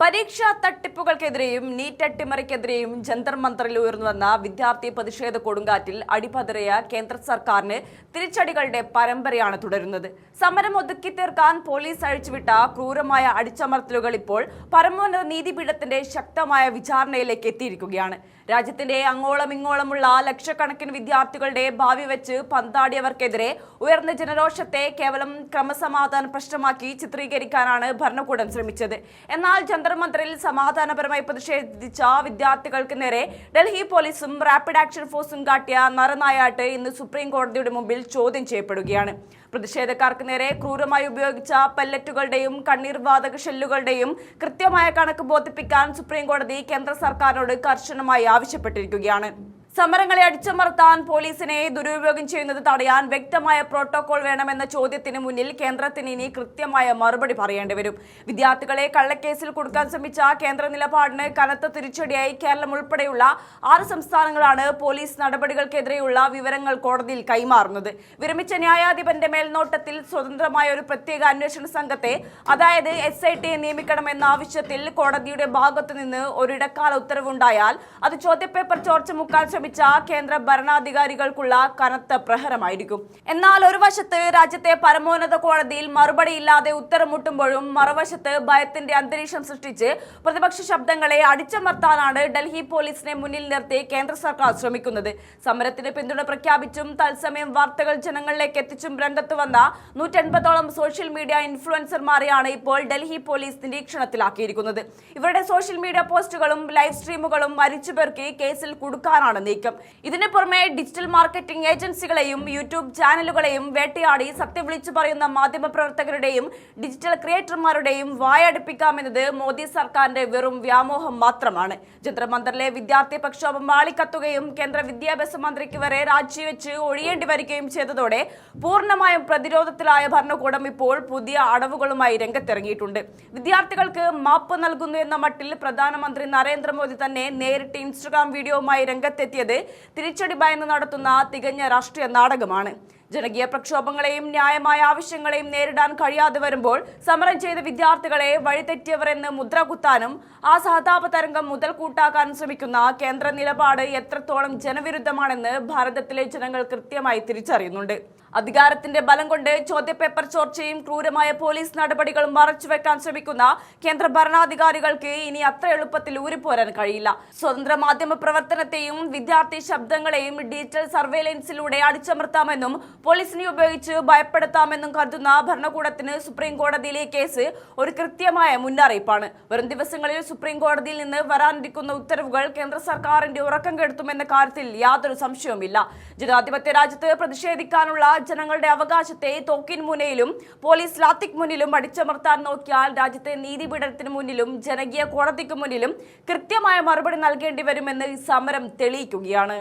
പരീക്ഷാ തട്ടിപ്പുകൾക്കെതിരെയും നീറ്റ് അട്ടിമറിക്കെതിരെയും ജന്തർ മന്ദറിൽ ഉയർന്നുവന്ന വിദ്യാർത്ഥി പ്രതിഷേധ കൊടുങ്കാറ്റിൽ അടിപതറിയ കേന്ദ്ര സർക്കാരിന് തിരിച്ചടികളുടെ പരമ്പരയാണ് തുടരുന്നത്. സമരം ഒതുക്കി തീർക്കാൻ പോലീസ് അഴിച്ചുവിട്ട ക്രൂരമായ അടിച്ചമർത്തലുകൾ ഇപ്പോൾ പരമോന്നത നീതിപീഠത്തിന്റെ ശക്തമായ വിചാരണയിലേക്ക് എത്തിയിരിക്കുകയാണ്. രാജ്യത്തിന്റെ അങ്ങോളം ഇങ്ങോളമുള്ള ലക്ഷക്കണക്കിന് വിദ്യാർത്ഥികളുടെ ഭാവി വെച്ച് പന്താടിയവർക്കെതിരെ ഉയർന്ന ജനരോഷത്തെ കേവലം ക്രമസമാധാന പ്രശ്നമാക്കി ചിത്രീകരിക്കാനാണ് ഭരണകൂടം ശ്രമിച്ചത്. എന്നാൽ ജന്തർ മന്ദറിൽ സമാധാനപരമായി പ്രതിഷേധിച്ച വിദ്യാർത്ഥികൾക്ക് നേരെ ഡൽഹി പോലീസും റാപ്പിഡ് ആക്ഷൻ ഫോഴ്സും കാട്ടിയ നരനായാട്ട് ഇന്ന് സുപ്രീം കോടതിയുടെ മുമ്പിൽ ചോദ്യം ചെയ്യപ്പെടുകയാണ്. പ്രതിഷേധക്കാർക്ക് നേരെ ക്രൂരമായി ഉപയോഗിച്ച പെല്ലറ്റുകളുടെയും കണ്ണീർ വാതക ഷെല്ലുകളുടെയും കൃത്യമായ കണക്ക് ബോധിപ്പിക്കാൻ സുപ്രീം കോടതി കേന്ദ്ര സർക്കാരിനോട് കർശനമായി ആവശ്യപ്പെട്ടിരിക്കുകയാണ്. സമരങ്ങളെ അടിച്ചമർത്താൻ പോലീസിനെ ദുരുപയോഗം ചെയ്യുന്നത് തടയാൻ വ്യക്തമായ പ്രോട്ടോകോൾ വേണമെന്ന ചോദ്യത്തിന് മുന്നിൽ കേന്ദ്രത്തിന് ഇനി കൃത്യമായ മറുപടി പറയേണ്ടി വരും. വിദ്യാർത്ഥികളെ കള്ളക്കേസിൽ കൊടുക്കാൻ ശ്രമിച്ച കേന്ദ്ര നിലപാടിന് കനത്ത തിരിച്ചടിയായി കേരളം ഉൾപ്പെടെയുള്ള 6 സംസ്ഥാനങ്ങളാണ് പോലീസ് നടപടികൾക്കെതിരെയുള്ള വിവരങ്ങൾ കോടതിയിൽ കൈമാറുന്നത്. വിരമിച്ച ന്യായാധിപന്റെ മേൽനോട്ടത്തിൽ സ്വതന്ത്രമായ ഒരു പ്രത്യേക അന്വേഷണ സംഘത്തെ, അതായത് SIT നിയമിക്കണമെന്ന ആവശ്യത്തിൽ കോടതിയുടെ ഭാഗത്തുനിന്ന് ഒരിടക്കാല ഉത്തരവുണ്ടായാൽ അത് ചോദ്യപേപ്പർ ചോർച്ച മുക്കാൻ ശ്രമിച്ച കേന്ദ്ര ഭരണാധികാരികൾക്കുള്ള കനത്ത പ്രഹരമായിരിക്കും. എന്നാൽ ഒരു വശത്ത് രാജ്യത്തെ പരമോന്നത കോടതിയിൽ മറുപടിയില്ലാതെ ഉത്തരമുട്ടുമ്പോഴും മറുവശത്ത് ഭയത്തിന്റെ അന്തരീക്ഷം സൃഷ്ടിച്ച് പ്രതിപക്ഷ ശബ്ദങ്ങളെ അടിച്ചമർത്താനാണ് ഡൽഹി പോലീസിനെ മുന്നിൽ നിർത്തി കേന്ദ്ര സർക്കാർ ശ്രമിക്കുന്നത്. സമരത്തിന് പിന്തുണ പ്രഖ്യാപിച്ചും തത്സമയം വാർത്തകൾ ജനങ്ങളിലേക്ക് എത്തിച്ചും രംഗത്ത് വന്ന 180ഓളം സോഷ്യൽ മീഡിയ ഇൻഫ്ലുവൻസർമാരെയാണ് ഇപ്പോൾ ഡൽഹി പോലീസ് നിരീക്ഷണത്തിലാക്കിയിരിക്കുന്നത്. ഇവരുടെ സോഷ്യൽ മീഡിയ പോസ്റ്റുകളും ലൈവ് സ്ട്രീമുകളും അരിച്ചുപെറുക്കി കേസിൽ കുടുക്കാനാണ് നീക്കം. ഇതിനു പുറമെ ഡിജിറ്റൽ മാർക്കറ്റിംഗ് ഏജൻസികളെയും യൂട്യൂബ് ചാനലുകളെയും വേട്ടയാടി സത്യം വിളിച്ചു പറയുന്ന മാധ്യമപ്രവർത്തകരുടെയും ഡിജിറ്റൽ ക്രിയേറ്റർമാരുടെയും വായടുപ്പിക്കാമെന്നത് മോദി സർക്കാരിന്റെ വെറും വ്യാമോഹം മാത്രമാണ്. ജന്തർ മന്ദറിലെ വിദ്യാർത്ഥി പ്രക്ഷോഭം വാളിക്കത്തുകയും കേന്ദ്ര വിദ്യാഭ്യാസ മന്ത്രിക്ക് വരെ രാജിവെച്ച് ഒഴിയേണ്ടി വരികയും ചെയ്തതോടെ പൂർണ്ണമായും പ്രതിരോധത്തിലായ ഭരണകൂടം ഇപ്പോൾ പുതിയ അടവുകളുമായി രംഗത്തിറങ്ങിയിട്ടുണ്ട്. വിദ്യാർത്ഥികൾക്ക് മാപ്പ് നൽകുന്നു എന്ന മട്ടിൽ പ്രധാനമന്ത്രി നരേന്ദ്രമോദി തന്നെ നേരിട്ട് ഇൻസ്റ്റഗ്രാം വീഡിയോയുമായി രംഗത്തെത്തിയത് തിരിച്ചടി ഭയന്ന് നടത്തുന്ന തികഞ്ഞ രാഷ്ട്രീയ നാടകമാണ്. ജനകീയ പ്രക്ഷോഭങ്ങളെയും ന്യായമായ ആവശ്യങ്ങളെയും നേരിടാൻ കഴിയാതെ വരുമ്പോൾ സമരം ചെയ്ത വിദ്യാർത്ഥികളെ വഴിതെറ്റിയവരെന്ന് മുദ്ര കുത്താനും ആ സഹതാപ തരംഗം മുതൽക്കൂട്ടാക്കാനും ശ്രമിക്കുന്ന കേന്ദ്ര നിലപാട് എത്രത്തോളം ജനവിരുദ്ധമാണെന്ന് ഭാരതത്തിലെ ജനങ്ങൾ കൃത്യമായി തിരിച്ചറിയുന്നുണ്ട്. അധികാരത്തിന്റെ ബലം കൊണ്ട് ചോദ്യപേപ്പർ ചോർച്ചയും ക്രൂരമായ പോലീസ് നടപടികളും മറച്ചുവെക്കാൻ ശ്രമിക്കുന്ന കേന്ദ്ര ഭരണാധികാരികൾക്ക് ഇനി അത്ര എളുപ്പത്തിൽ ഊരിപ്പോരാൻ കഴിയില്ല. സ്വതന്ത്ര മാധ്യമ പ്രവർത്തനത്തെയും വിദ്യാർത്ഥി ശബ്ദങ്ങളെയും ഡിജിറ്റൽ സർവേലൻസിലൂടെ അടിച്ചമർത്താമെന്നും പോലീസിനെ ഉപയോഗിച്ച് ഭയപ്പെടുത്താമെന്നും കരുതുന്ന ഭരണകൂടത്തിന് സുപ്രീം കോടതിയിലെ കേസ് ഒരു കൃത്യമായ മുന്നറിയിപ്പാണ്. വരും ദിവസങ്ങളിൽ സുപ്രീം കോടതിയിൽ നിന്ന് വരാനിരിക്കുന്ന ഉത്തരവുകൾ കേന്ദ്ര സർക്കാരിന്റെ ഉറക്കം കെടുത്തുമെന്ന കാര്യത്തിൽ യാതൊരു സംശയവുമില്ല. ജനാധിപത്യ രാജ്യത്ത് പ്രതിഷേധിക്കാനുള്ള ജനങ്ങളുടെ അവകാശത്തെ തോക്കിൻ മുനയിലും പോലീസ് ലാത്തിക് മുന്നിലും അടിച്ചമർത്താൻ നോക്കിയാൽ രാജ്യത്തെ നീതിപീഠത്തിന് മുന്നിലും ജനകീയ കോടതിക്ക് മുന്നിലും കൃത്യമായ മറുപടി നൽകേണ്ടി വരുമെന്ന് ഈ സമരം തെളിയിക്കുകയാണ്.